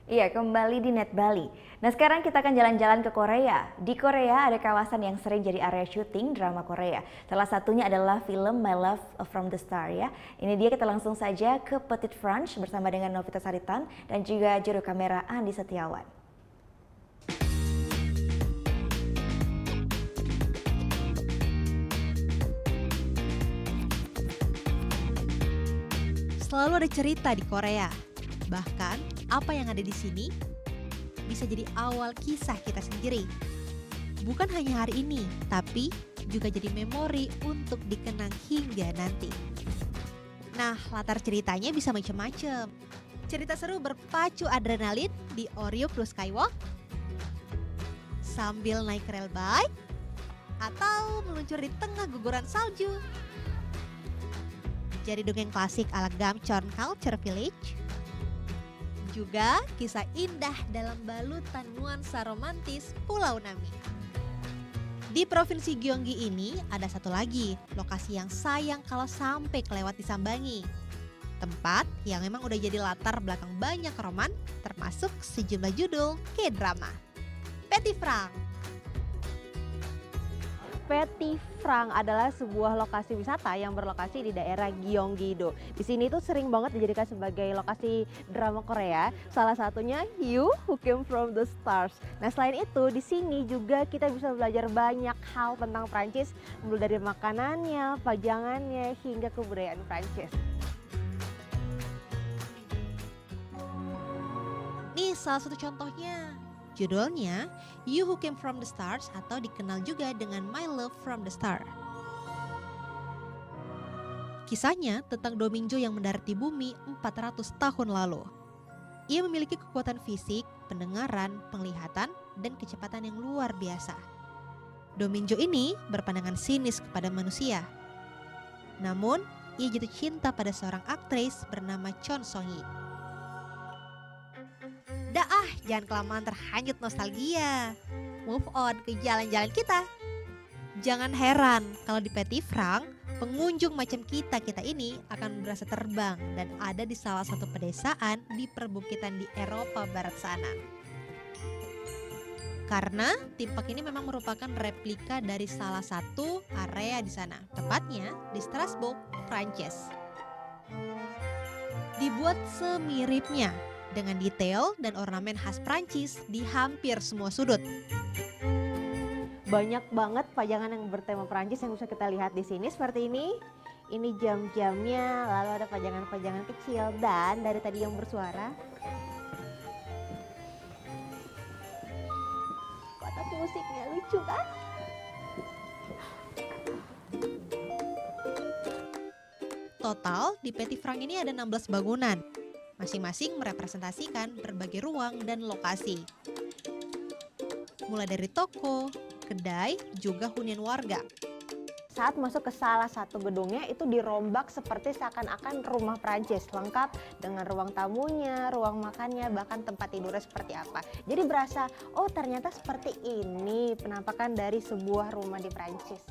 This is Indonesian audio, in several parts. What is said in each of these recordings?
Iya, kembali di Net Bali. Nah, sekarang kita akan jalan-jalan ke Korea. Di Korea ada kawasan yang sering jadi area syuting drama Korea. Salah satunya adalah film My Love from the Star ya. Ini dia, kita langsung saja ke Petit France bersama dengan Novita Saritan dan juga juru kamera Andi Setiawan. Selalu ada cerita di Korea. Bahkan, apa yang ada di sini bisa jadi awal kisah kita sendiri. Bukan hanya hari ini, tapi juga jadi memori untuk dikenang hingga nanti. Nah, latar ceritanya bisa macam-macam. Cerita seru berpacu adrenalin di Oreo Blue Skywalk, sambil naik rail bike, atau meluncur di tengah guguran salju. Jadi dongeng klasik ala Gamcheon Culture Village. Juga kisah indah dalam balutan nuansa romantis Pulau Nami. Di Provinsi Gyeonggi ini ada satu lagi lokasi yang sayang kalau sampai kelewat disambangi. Tempat yang memang udah jadi latar belakang banyak roman, termasuk sejumlah judul K-drama. Petit Franc. Petit Franc adalah sebuah lokasi wisata yang berlokasi di daerah Gyeonggi-do. Di sini tuh sering banget dijadikan sebagai lokasi drama Korea. Salah satunya You Who Came From the Stars. Nah, selain itu di sini juga kita bisa belajar banyak hal tentang Prancis, mulai dari makanannya, pajangannya, hingga kebudayaan Prancis. Nih salah satu contohnya. Judulnya You Who Came From the Stars atau dikenal juga dengan My Love From the Star. Kisahnya tentang Do Min-jo yang mendarat di bumi 400 tahun lalu. Ia memiliki kekuatan fisik, pendengaran, penglihatan, dan kecepatan yang luar biasa. Do Min-jo ini berpandangan sinis kepada manusia. Namun, ia jatuh cinta pada seorang aktris bernama Chon Song-hye. Jangan kelamaan terhanyut nostalgia. Move on ke jalan-jalan kita. Jangan heran kalau di Petit Franc, pengunjung macam kita-kita ini akan berasa terbang dan ada di salah satu pedesaan di perbukitan di Eropa Barat sana. Karena theme park ini memang merupakan replika dari salah satu area di sana, tepatnya di Strasbourg, Prancis. Dibuat semiripnya dengan detail dan ornamen khas Prancis di hampir semua sudut. Banyak banget pajangan yang bertema Prancis yang bisa kita lihat di sini seperti ini. Ini jam-jamnya, lalu ada pajangan-pajangan kecil dan dari tadi yang bersuara. Kotak musiknya lucu kan? Total di Petit Franc ini ada 16 bangunan. Masing-masing merepresentasikan berbagai ruang dan lokasi. Mulai dari toko, kedai, juga hunian warga. Saat masuk ke salah satu gedungnya itu dirombak seperti seakan-akan rumah Prancis, lengkap dengan ruang tamunya, ruang makannya, bahkan tempat tidurnya seperti apa. Jadi berasa, oh ternyata seperti ini penampakan dari sebuah rumah di Prancis.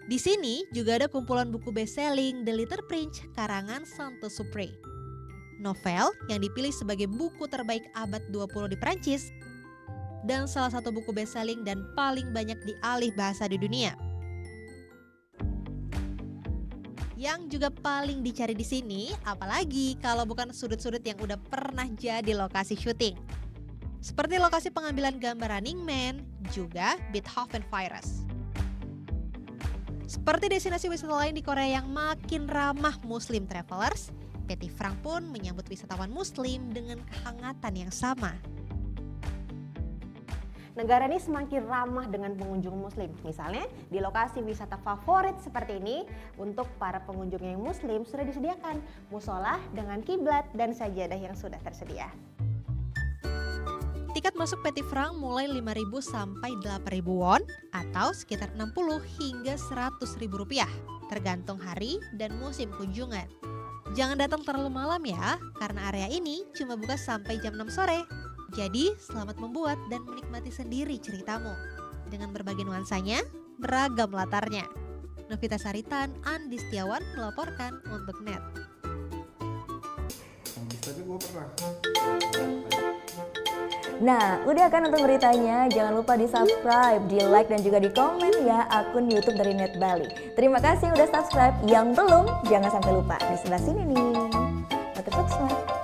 Di sini juga ada kumpulan buku best-selling The Little Prince karangan Saint-Exupéry. Novel yang dipilih sebagai buku terbaik abad 20 di Prancis dan salah satu buku best-selling dan paling banyak dialih bahasa di dunia. Yang juga paling dicari di sini, apalagi kalau bukan sudut-sudut yang udah pernah jadi lokasi syuting. Seperti lokasi pengambilan gambar Running Man, juga Beethoven Virus. Seperti destinasi wisata lain di Korea yang makin ramah Muslim travelers, Petit Franc pun menyambut wisatawan Muslim dengan kehangatan yang sama. Negara ini semakin ramah dengan pengunjung Muslim. Misalnya di lokasi wisata favorit seperti ini, untuk para pengunjung yang Muslim sudah disediakan musola dengan kiblat dan sajadah yang sudah tersedia. Tiket masuk Petit Franc mulai 5.000 sampai 8.000 won atau sekitar 60 hingga 100.000 rupiah, tergantung hari dan musim kunjungan. Jangan datang terlalu malam ya, karena area ini cuma buka sampai jam 6 sore. Jadi selamat membuat dan menikmati sendiri ceritamu. Dengan berbagai nuansanya, beragam latarnya. Novita Saritan, Andi Setiawan melaporkan untuk NET. Nah, udah kan nonton beritanya? Jangan lupa di subscribe, di like, dan juga di komen ya akun YouTube dari Net Bali. Terima kasih udah subscribe. Yang belum, jangan sampai lupa. Di sebelah sini nih. Subscribe.